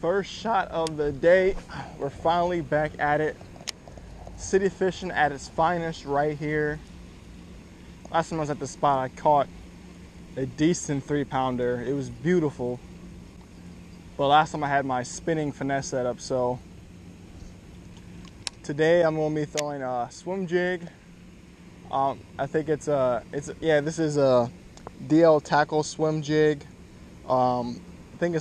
First shot of the day. We're finally back at it. City fishing at its finest right here. Last time I was at the spot, I caught a decent 3-pounder. It was beautiful. But last time I had my spinning finesse setup, so today I'm gonna be throwing a swim jig. I think this is a DL tackle swim jig. I think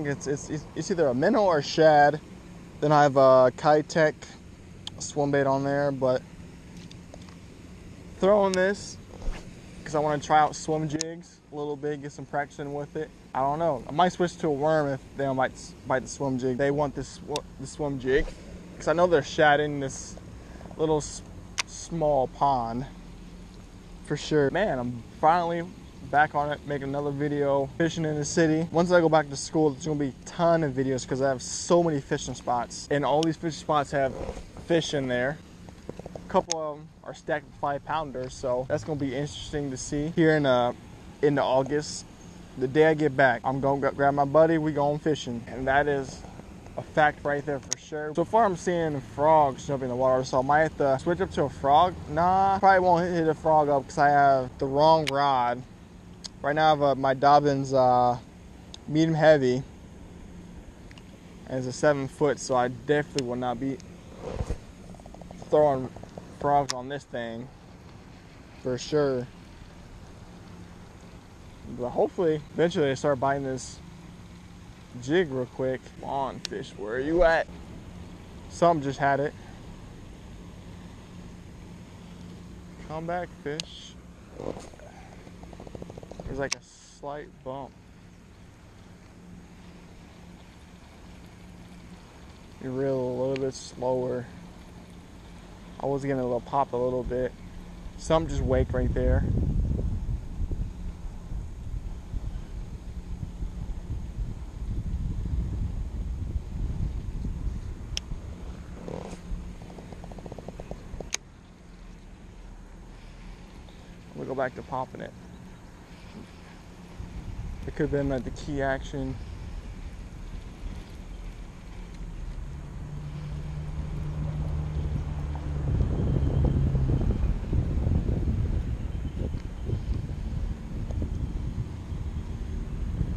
it's either a minnow or shad. Then I have a Caius swim bait on there, but throwing this because I want to try out swim jigs a little bit, get some practice in with it. I don't know. I might switch to a worm if they don't bite the swim jig. They want the swim jig because I know they're shad in this little small pond for sure. Man, I'm finally back on it, making another video fishing in the city. Once I go back to school, there's gonna be a ton of videos because I have so many fishing spots, and all these fishing spots have fish in there. A couple of them are stacked with 5-pounders, so that's gonna be interesting to see here in August. The day I get back, I'm gonna grab my buddy, we going fishing, and that is a fact right there for sure. So far I'm seeing frogs jumping in the water, so I might have to switch up to a frog. Nah, probably won't hit a frog up because I have the wrong rod. Right now I have my Dobyns medium heavy, and it's a 7-foot, so I definitely will not be throwing frogs on this thing for sure. But hopefully eventually I start biting this jig real quick. Come on, fish, where are you at? Something just had it. Come back, fish. There's like a slight bump. You reel a little bit slower. I was getting a little pop a little bit. Something just waked right there. We'll go back to popping it. It could have been like the key action.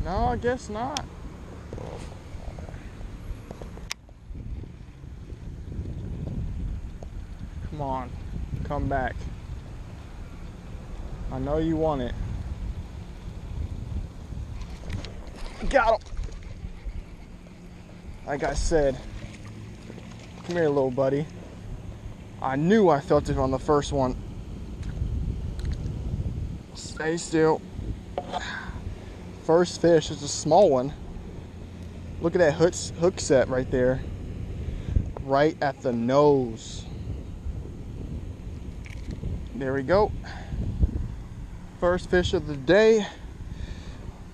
No, I guess not. Come on, come back. I know you want it. Got him. Like I said, come here, little buddy. I knew I felt it on the first one. Stay still. First fish is a small one. Look at that hook set right there. Right at the nose. There we go. First fish of the day.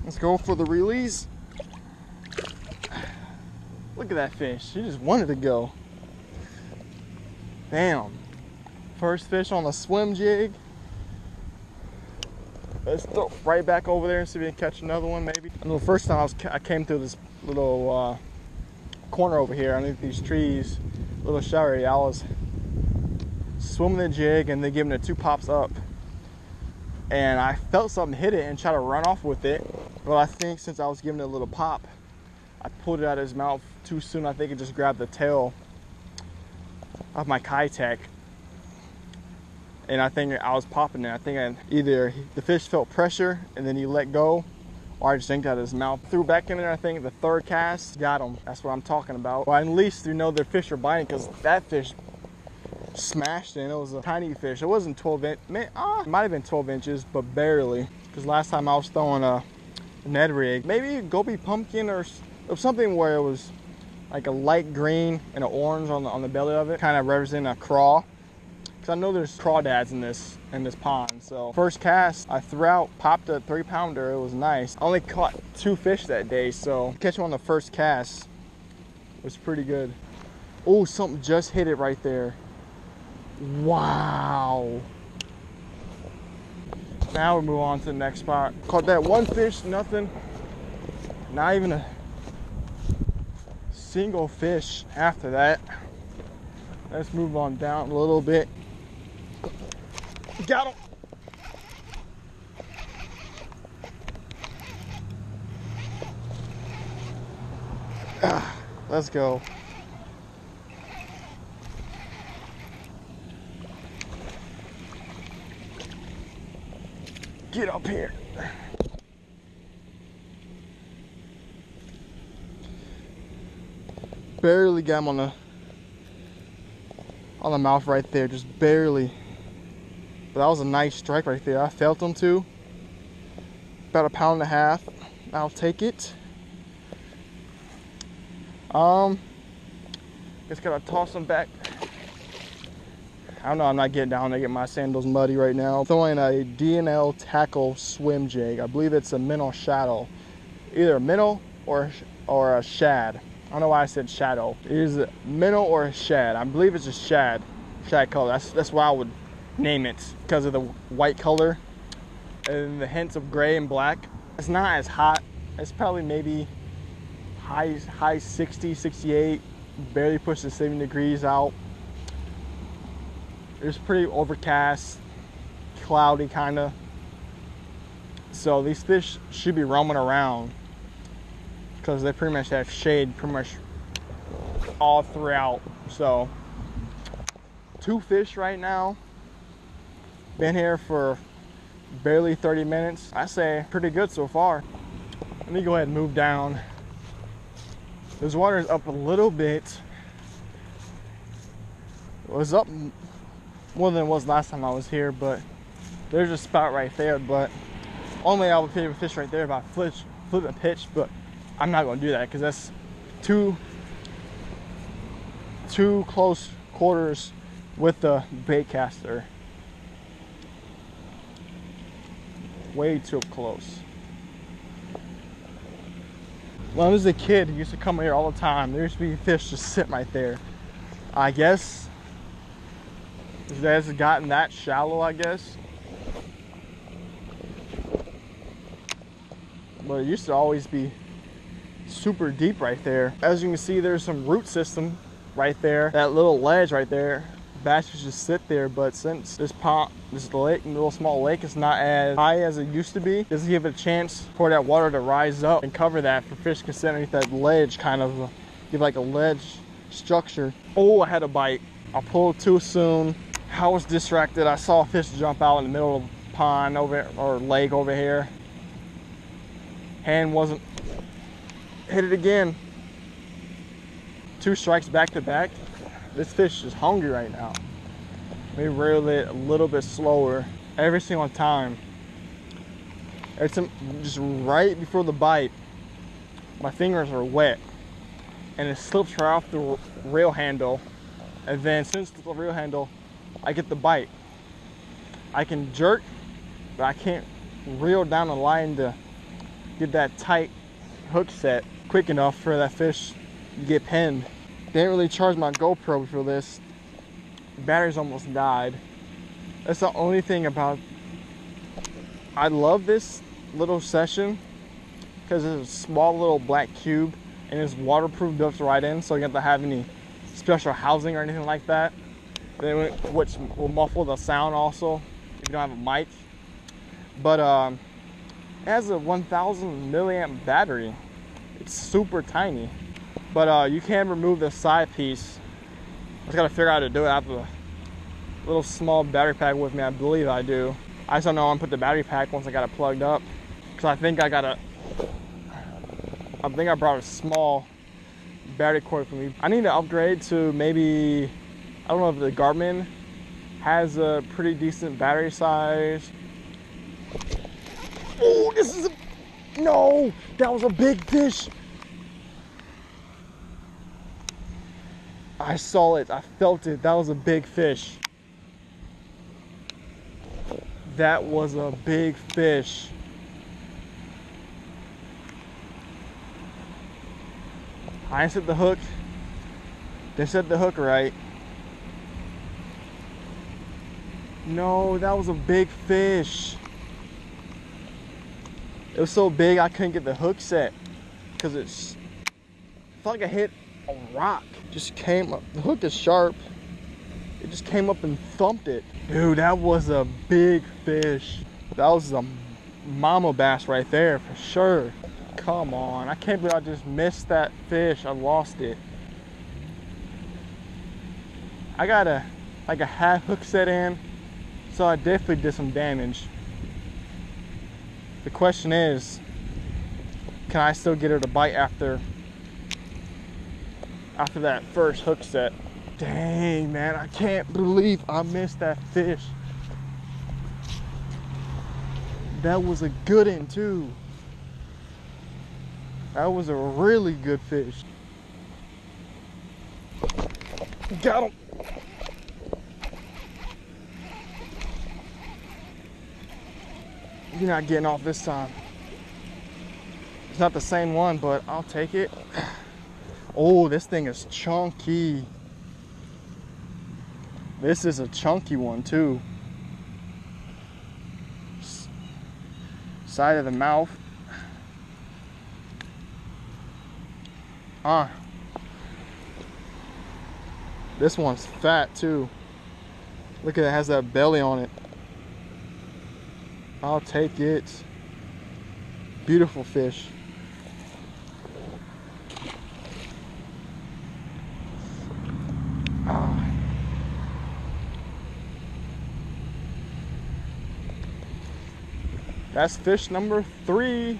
Let's go for the release. Look at that fish. He just wanted to go. Damn. First fish on the swim jig. Let's throw right back over there and see if we can catch another one maybe. I know the first time I came through this little corner over here underneath these trees, little shower area, I was swimming the jig and then giving it 2 pops up. And I felt something hit it and try to run off with it. But I think since I was giving it a little pop, I pulled it out of his mouth too soon. I think it just grabbed the tail of my Caius. And I think I was popping it. I think either the fish felt pressure and then he let go, or I just yanked out of his mouth. Threw back in there, I think the 3rd cast, got him. That's what I'm talking about. Well, at least you know their fish are biting, because that fish smashed it, and it was a tiny fish. It wasn't 12 inch, it might have been 12 inches, but barely. Because last time I was throwing a Ned rig, maybe goby pumpkin or something where it was like a light green and an orange on the belly of it, kind of representing a craw. Because I know there's crawdads in this pond. So first cast I threw out, popped a 3-pounder. It was nice. I only caught 2 fish that day, so catching on the first cast was pretty good. Oh, something just hit it right there. Wow. Now we move on to the next spot. Caught that 1 fish, nothing. Not even a single fish after that. Let's move on down a little bit. Got him. Let's go. Get up here. Barely got him on the mouth right there, just barely. But that was a nice strike right there. I felt him too. About 1.5 pounds. I'll take it. Just gotta toss them back. I don't know, I'm not getting down there, get my sandals muddy right now. Throwing a D&L tackle swim jig. I believe it's a minnow shadow. Either a minnow or a shad. I don't know why I said shadow. It is a minnow or a shad. I believe it's a shad color. That's why I would name it, because of the white color and the hints of gray and black. It's not as hot. It's probably maybe high 60, 68, barely pushes 70 degrees out. It's pretty overcast, cloudy kind of. So these fish should be roaming around because they pretty much have shade pretty much all throughout. So 2 fish right now. Been here for barely 30 minutes. I say pretty good so far. Let me go ahead and move down. This water is up a little bit. It was up more than it was last time I was here, but there's a spot right there. But only I would pick a fish right there if I flip a pitch, but I'm not gonna do that because that's too close quarters with the bait caster. Way too close. When I was a kid, I used to come here all the time. There used to be fish just sitting right there. I guess it has gotten that shallow, I guess. But it used to always be super deep right there. As you can see, there's some root system right there. That little ledge right there. Bass just sit there, but since this lake, little small lake, is not as high as it used to be, doesn't give it a chance for that water to rise up and cover that for fish to sit underneath that ledge, kind of give like a ledge structure. Oh, I had a bite. I pulled too soon. I was distracted. I saw a fish jump out in the middle of the pond or lake over here. Hand wasn't, hit it again. 2 strikes back to back. This fish is hungry right now. We reel it a little bit slower every single time. Every time, just right before the bite, my fingers are wet and it slips right off the reel handle. And then since the reel handle, I get the bite. I can jerk, but I can't reel down the line to get that tight hook set quick enough for that fish to get pinned. Didn't really charge my GoPro for this. Batteries almost died. That's the only thing about. I love this little session because it's a small little black cube and it's waterproof built right in, so you don't have to have any special housing or anything like that. Which will muffle the sound also if you don't have a mic. But it has a 1000 milliamp battery. It's super tiny. But you can remove the side piece. I just gotta figure out how to do it. I have a little small battery pack with me. I believe I do. I just don't know I'm gonna put the battery pack once I got it plugged up. Cause I think I brought a small battery cord for me. I need to upgrade to maybe, I don't know if the Garmin has a pretty decent battery size. Oh, no, that was a big fish. I saw it, I felt it. That was a big fish. That was a big fish. I didn't set the hook. Didn't set the hook right. No, that was a big fish. It was so big I couldn't get the hook set because I felt like I hit a rock. Just came up, the hook is sharp. It just came up and thumped it. Dude, that was a big fish. That was a mama bass right there for sure. Come on, I can't believe I just missed that fish. I lost it. I got like a half hook set in, so I definitely did some damage. The question is, can I still get her to bite after that first hook set? Dang, man, I can't believe I missed that fish. That was a good one too. That was a really good fish. Got him. You're not getting off this time. It's not the same one, but I'll take it. Oh, this thing is chunky. This is a chunky one too. Side of the mouth. This one's fat too. Look at it, has that belly on it. I'll take it. Beautiful fish. That's fish number 3.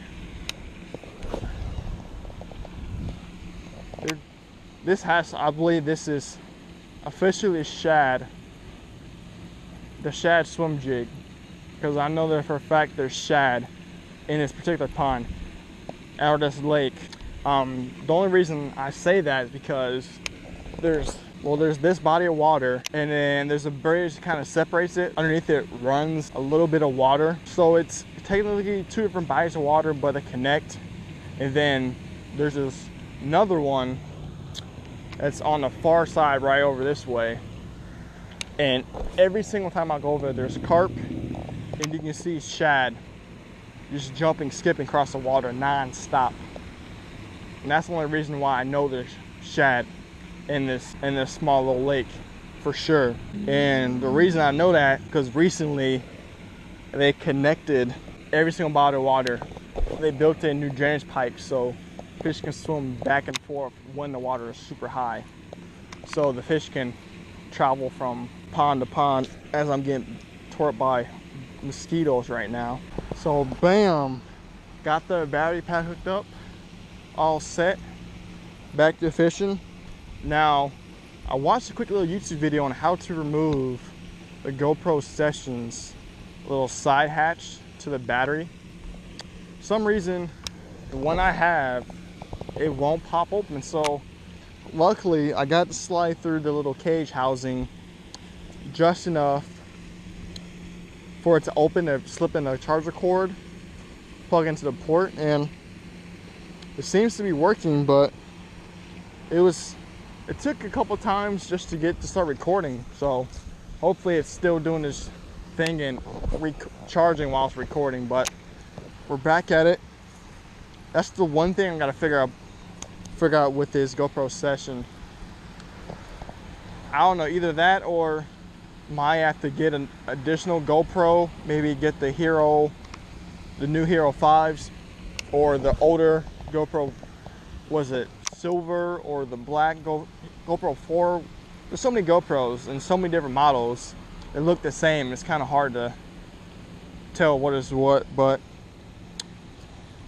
This has, I believe this is officially shad. The shad swim jig. Because I know that for a fact there's shad in this particular pond or this lake. The only reason I say that is because there's this body of water, and then there's a bridge that kind of separates it. Underneath it runs a little bit of water. So it's technically 2 different bodies of water, but they connect. And then there's this another one that's on the far side right over this way. And every single time I go over there, there's carp, and you can see shad just jumping, skipping across the water non-stop. And that's the only reason why I know there's shad in this small little lake for sure. And the reason I know that, because recently they connected every single body of water. They built in new drainage pipes so fish can swim back and forth when the water is super high. So the fish can travel from pond to pond. As I'm getting tore up by mosquitoes right now. So bam, got the battery pack hooked up, all set, back to fishing. Now, I watched a quick little YouTube video on how to remove the GoPro Sessions little side hatch to the battery. For some reason, the one I have, it won't pop open. So luckily, I got to slide through the little cage housing just enough for it to open, to slip in the charger cord, plug into the port, and it seems to be working. But it took a couple times just to start recording. So hopefully it's still doing this thing and recharging while it's recording. But we're back at it. That's the one thing I gotta figure out with this GoPro Session. I don't know, either that or might have to get an additional GoPro, maybe get the new Hero 5s, or the older GoPro, was it silver, or the black GoPro 4. There's so many GoPros and so many different models that look the same. It's kind of hard to tell what is what, but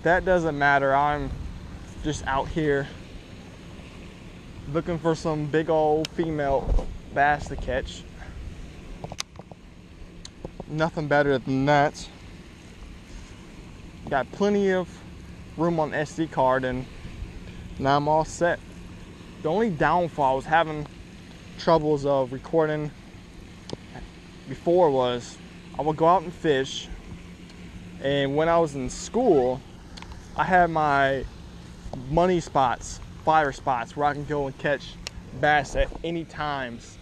that doesn't matter. I'm just out here looking for some big old female bass to catch. Nothing better than that. Got plenty of room on the SD card, and now I'm all set. The only downfall I was having troubles of recording before was I would go out and fish, and when I was in school, I had my money spots, fire spots, where I can go and catch bass at any times.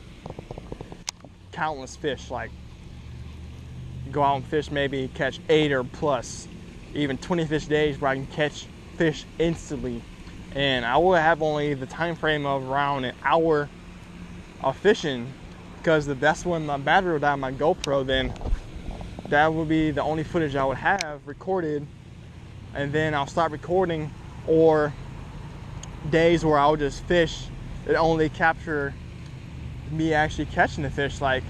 Countless fish, like go out and fish, maybe catch 8 or plus, even 20 fish days where I can catch fish instantly. and I will have only the time frame of around an hour of fishing, because if that's when my battery will die on my GoPro, then that would be the only footage I would have recorded, and then I'll stop recording, or days where I'll just fish and only capture me actually catching the fish. Like,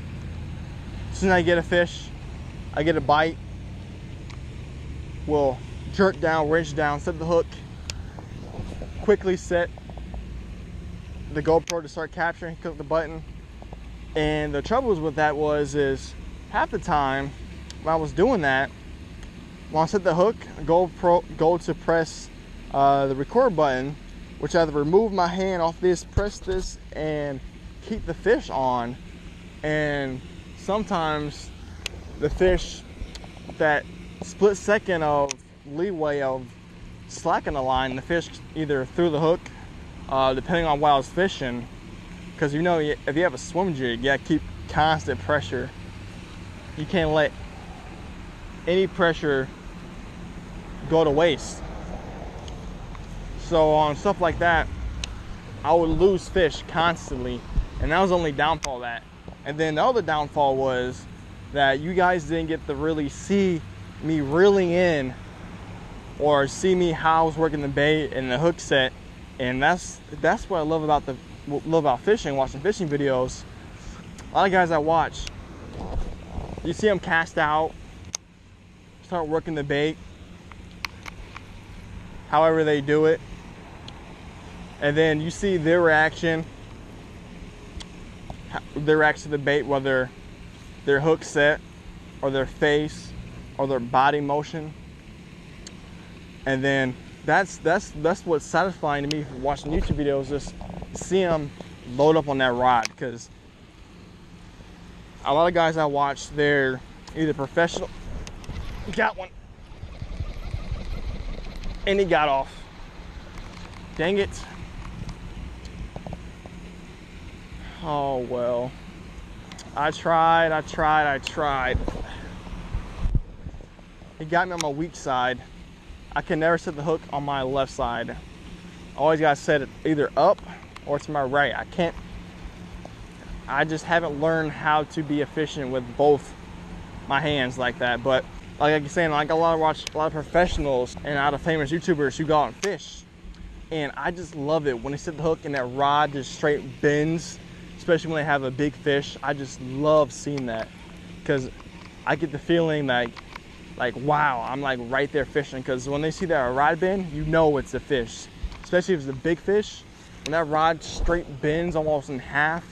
as soon as I get a fish, I get a bite, we'll jerk down, wrench down, set the hook, quickly set the GoPro to start capturing, click the button. And the troubles with that is half the time when I was doing that, when I set the hook, GoPro go to press the record button, which I have to remove my hand off this, press this, and keep the fish on. And sometimes the fish, that split second of leeway of slacking the line, the fish either threw the hook, depending on what I was fishing. Because you know, if you have a swim jig, you gotta keep constant pressure. You can't let any pressure go to waste. So on stuff like that, I would lose fish constantly, and that was the only downfall of that. And then the other downfall was that you guys didn't get to really see me reeling in, or see me how I was working the bait and the hook set. And that's what I love about fishing, watching fishing videos. A lot of guys I watch, you see them cast out, start working the bait, however they do it, and then you see their reaction to the bait, whether their hook set or their face or their body motion. And then that's what's satisfying to me for watching YouTube videos, just see them load up on that rod. Because a lot of guys I watch, they're either professional, got one, and he got off. Dang it. Oh well. I tried. He got me on my weak side. I can never set the hook on my left side. I always gotta set it either up or to my right. I just haven't learned how to be efficient with both my hands like that. But like I was saying, I watch a lot of professionals and out of famous YouTubers who go out and fish. And I just love it when they set the hook and that rod just straight bends, especially when they have a big fish. I just love seeing that, because I get the feeling like wow, I'm like right there fishing. Because when they see that rod bend, you know it's a fish, especially if it's a big fish. When that rod straight bends almost in half,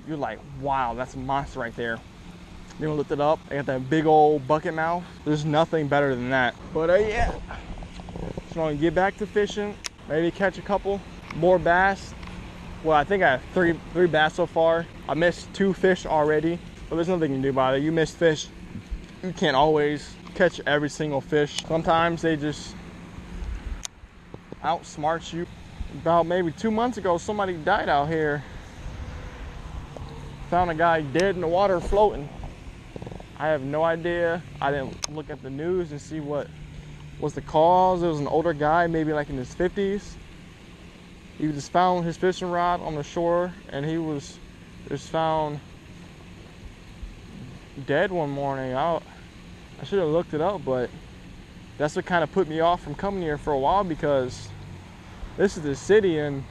you're like, wow, that's a monster right there. You're gonna lift it up, I got that big old bucket mouth. There's nothing better than that. But yeah, just want to get back to fishing, maybe catch a couple more bass. Well, I think I have three bass so far. I missed 2 fish already, but there's nothing you can do about it. You miss fish, you can't always catch every single fish. Sometimes they just outsmart you. About maybe 2 months ago, somebody died out here. Found a guy dead in the water floating. I have no idea. I didn't look at the news and see what was the cause. It was an older guy, maybe like in his 50s. He just found his fishing rod on the shore, and he was just found dead one morning. I should have looked it up, but that's what kind of put me off from coming here for a while, because this is the city and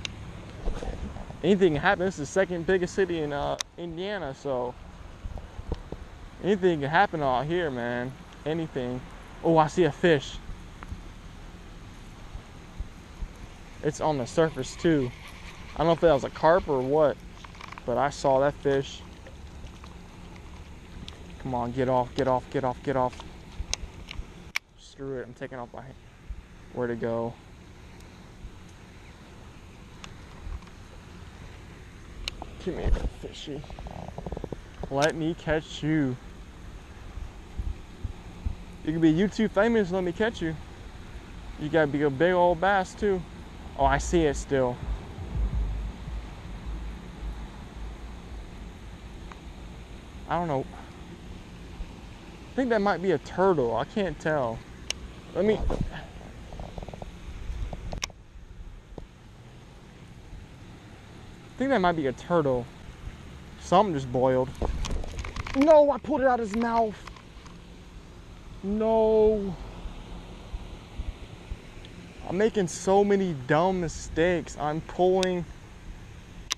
anything can happen. This is the second biggest city in Indiana, so anything can happen out here, man. Anything. Oh, I see a fish. It's on the surface too. I don't know if that was a carp or what, but I saw that fish. Come on, get off, get off, get off, get off. Screw it, I'm taking off my hand. Where'd it go? Come here, fishy. Let me catch you. You can be YouTube famous, let me catch you. You gotta be a big old bass too. Oh, I see it still. I don't know. I think that might be a turtle. I can't tell. Let me. I think that might be a turtle. Something just boiled. No, I pulled it out of his mouth. No. I'm making so many dumb mistakes. I'm pulling,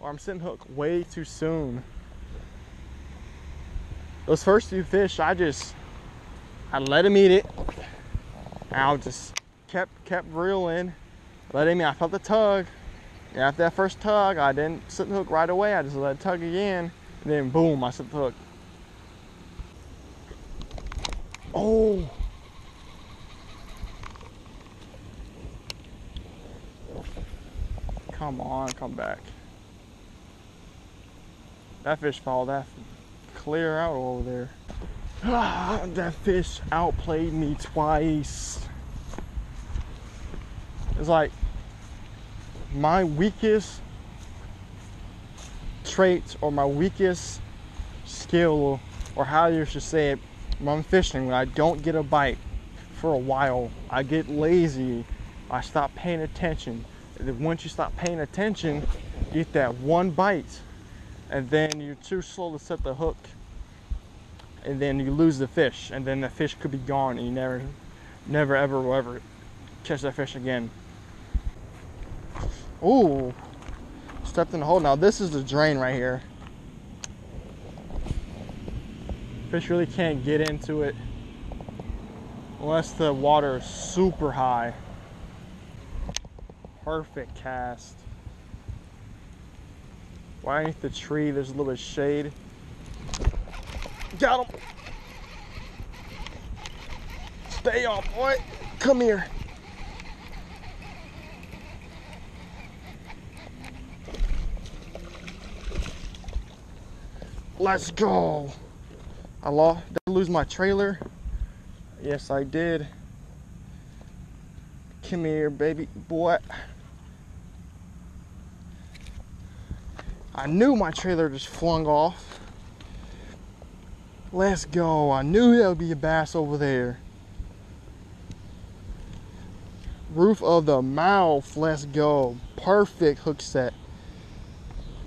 or I'm setting hook way too soon. Those first few fish, I let him eat it. And I just kept reeling, let him eat. I felt the tug. And after that first tug, I didn't set the hook right away. I just let it tug again, and then boom, I set the hook. Oh. Come on, come back. That fish followed that clear out over there. Ah, that fish outplayed me twice. It's like my weakest trait or my weakest skill, or how you should say it, when I'm fishing, when I don't get a bite for a while, I get lazy. I stop paying attention. And then once you stop paying attention, you get that one bite, and then you're too slow to set the hook, and then you lose the fish, and then the fish could be gone, and you never ever will ever catch that fish again. Ooh, stepped in the hole. Now this is the drain right here. Fish really can't get into it unless the water is super high. Perfect cast. Right underneath the tree, there's a little bit of shade. Got him. Stay on, boy. Come here. Let's go. Did I lose my trailer? Yes, I did. Come here, baby boy. I knew my trailer just flung off. Let's go. I knew there would be a bass over there. Roof of the mouth. Let's go. Perfect hook set.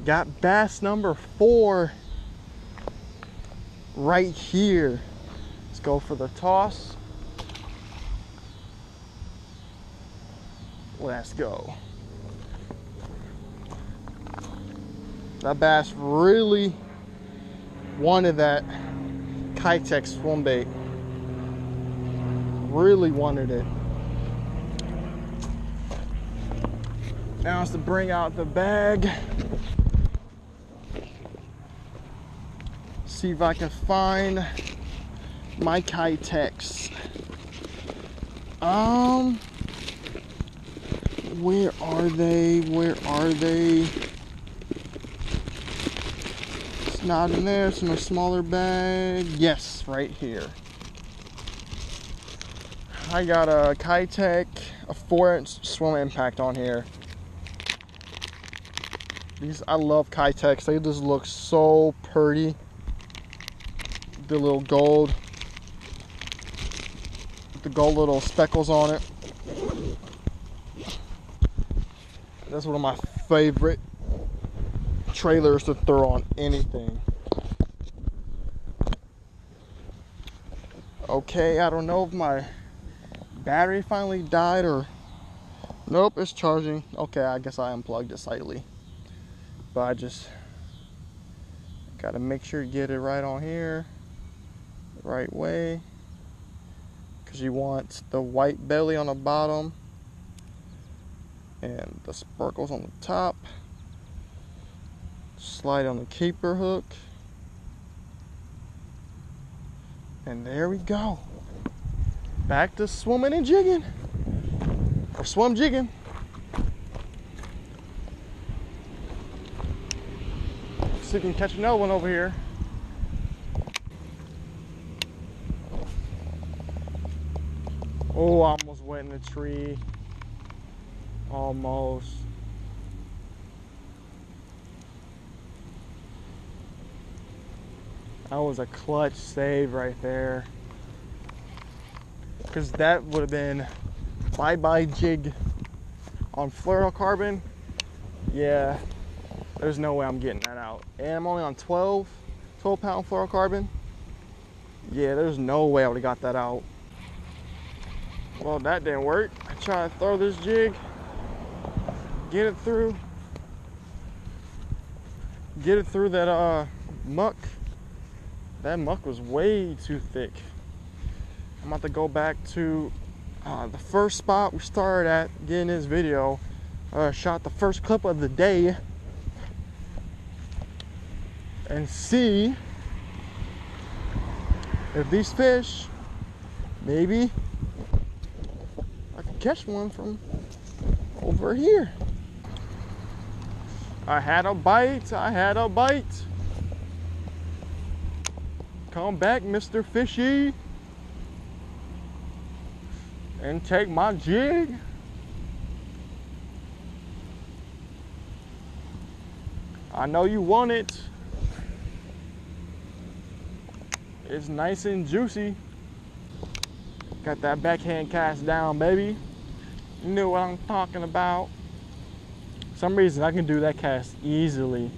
Got bass number 4 right here. Let's go for the toss. Let's go. That bass really wanted that Caius swim bait. Really wanted it. Now it's to bring out the bag. See if I can find my Caius. Where are they? Where are they? It's not in there. It's in a smaller bag. Yes, right here. I got a Caius, a 4-inch swim impact on here. I love Caius. They just look so pretty. The little gold, with the gold little speckles on it. That's one of my favorite trailers to throw on anything. Okay, I don't know if my battery finally died or... Nope, it's charging. Okay, I guess I unplugged it slightly. But I just gotta make sure you get it right on here, the right way, because you want the white belly on the bottom and the sparkles on the top. Slide on the keeper hook, and there we go. Back to swimming and jigging, or swim jigging. See if we can catch another one over here. Oh, I almost went in the tree. Almost. That was a clutch save right there. Because that would have been bye-bye jig on fluorocarbon. Yeah. There's no way I'm getting that out. And I'm only on 12 pound fluorocarbon. Yeah, there's no way I would have got that out. Well, that didn't work. I tried to throw this jig, get it through that muck. That muck was way too thick. I'm about to go back to the first spot we started at getting this video. Shot the first clip of the day and see if these fish, maybe I can catch one from over here. I had a bite. Come back, Mr. Fishy, and take my jig. I know you want it. It's nice and juicy. Got that backhand cast down, baby. You know what I'm talking about. For some reason I can do that cast easily,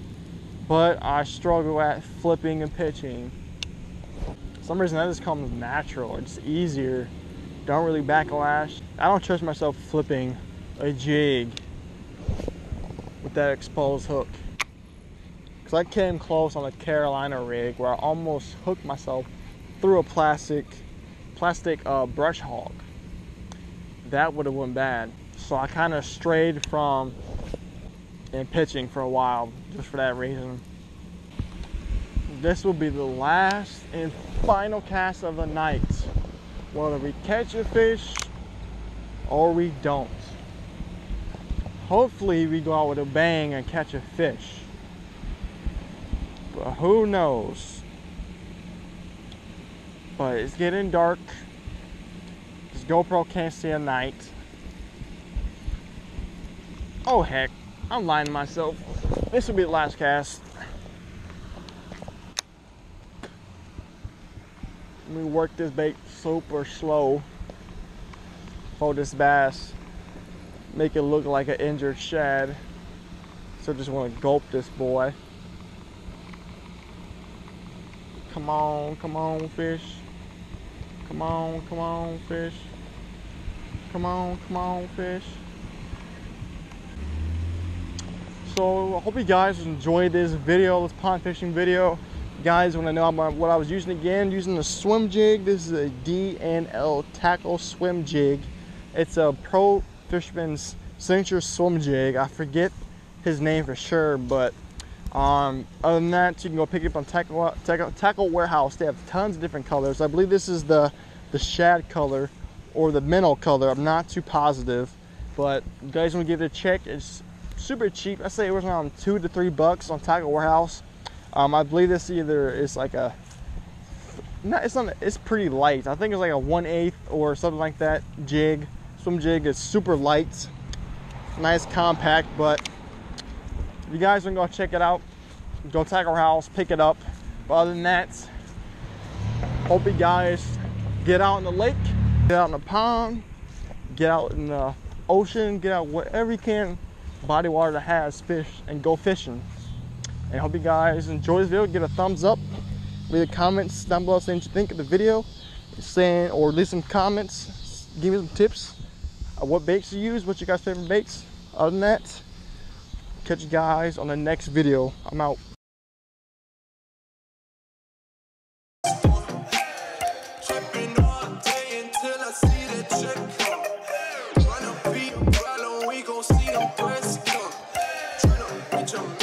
but I struggle at flipping and pitching. For some reason that just comes natural. It's easier. Don't really backlash. I don't trust myself flipping a jig with that exposed hook. Cause I came close on a Carolina rig where I almost hooked myself through a plastic brush hog. That would have went bad. So I kind of strayed from pitching for a while just for that reason. This will be the last and final cast of the night. Whether we catch a fish or we don't. Hopefully we go out with a bang and catch a fish. But who knows? But it's getting dark. This GoPro can't see at night. Oh heck, I'm lying to myself. This will be the last cast. Let me work this bait super slow. Hold this bass. Make it look like an injured shad. So I just want to gulp this boy. Come on, fish. Come on, fish. Come on, fish. So I hope you guys enjoyed this video, this pond fishing video. You guys want to know about what I was using again? Using the swim jig. This is a D&L tackle swim jig. It's a Pro Fisherman's signature swim jig. I forget his name for sure, but other than that, you can go pick it up on Tackle Warehouse. They have tons of different colors. I believe this is the shad color or the minnow color. I'm not too positive, but you guys want to give it a check. It's super cheap. I say it was around $2 to $3 on Tackle Warehouse. I believe this either is like a it's pretty light. I think it's like a 1/8 or something like that jig. Swim jig is super light, nice compact. But if you guys want to go check it out, go Tackle Warehouse, pick it up. But other than that, hope you guys get out in the lake, get out in the pond, get out in the ocean, get out wherever you can, body water that has fish, and go fishing. And hope you guys enjoy this video. Give it a thumbs up, leave the comments down below saying what you think of the video, or leave some comments, give me some tips of what baits you use, what's your guys' favorite baits. Other than that, catch you guys on the next video. I'm out. Jump.